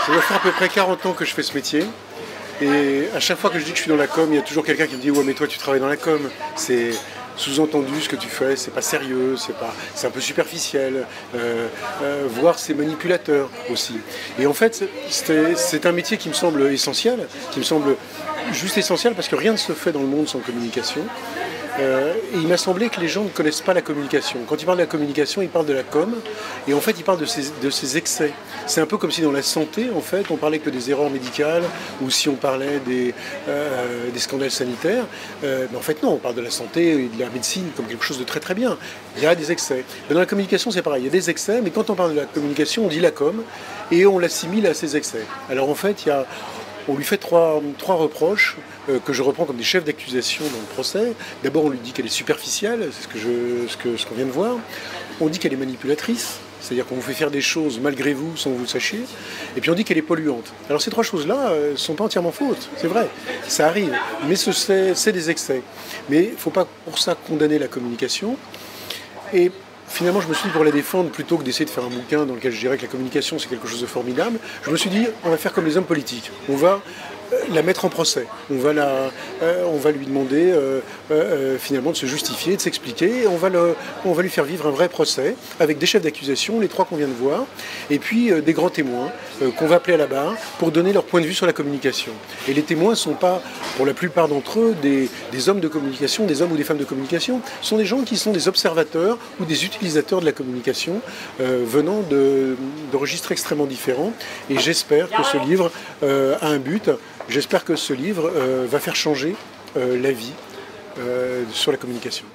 Ça doit faire à peu près 40 ans que je fais ce métier. Et à chaque fois que je dis que je suis dans la com, il y a toujours quelqu'un qui me dit « Ouais, mais toi, tu travailles dans la com. C'est sous-entendu ce que tu fais, c'est pas sérieux, c'est un peu superficiel. Voire c'est manipulateur aussi. » Et en fait, c'est un métier qui me semble essentiel, qui me semble juste essentiel parce que rien ne se fait dans le monde sans communication. Et il m'a semblé que les gens ne connaissent pas la communication. Quand ils parlent de la communication, ils parlent de la com, et en fait, ils parlent de ses excès. C'est un peu comme si dans la santé, en fait, on parlait que des erreurs médicales, ou si on parlait des scandales sanitaires. Mais en fait, non, on parle de la santé et de la médecine comme quelque chose de très très bien. Il y a des excès. Mais dans la communication, c'est pareil. Il y a des excès, mais quand on parle de la communication, on dit la com, et on l'assimile à ces excès. Alors en fait, on lui fait trois reproches que je reprends comme des chefs d'accusation dans le procès. D'abord, on lui dit qu'elle est superficielle, c'est ce qu'on vient de voir. On dit qu'elle est manipulatrice, c'est-à-dire qu'on vous fait faire des choses malgré vous, sans que vous le sachiez. Et puis on dit qu'elle est polluante. Alors ces trois choses-là ne sont pas entièrement fausses, c'est vrai, ça arrive. Mais c'est des excès. Mais il ne faut pas pour ça condamner la communication. Et finalement, je me suis dit, pour la défendre, plutôt que d'essayer de faire un bouquin dans lequel je dirais que la communication c'est quelque chose de formidable, je me suis dit, on va faire comme les hommes politiques. On va la mettre en procès. On va lui demander finalement de se justifier, de s'expliquer. On va lui faire vivre un vrai procès avec des chefs d'accusation, les trois qu'on vient de voir, et puis des grands témoins qu'on va appeler à la barre pour donner leur point de vue sur la communication. Et les témoins ne sont pas, pour la plupart d'entre eux, des hommes de communication, des hommes ou des femmes de communication. Ce sont des gens qui sont des observateurs ou des utilisateurs de la communication venant de registres extrêmement différents. Et j'espère que ce livre a un but. J'espère que ce livre va faire changer la vie sur la communication.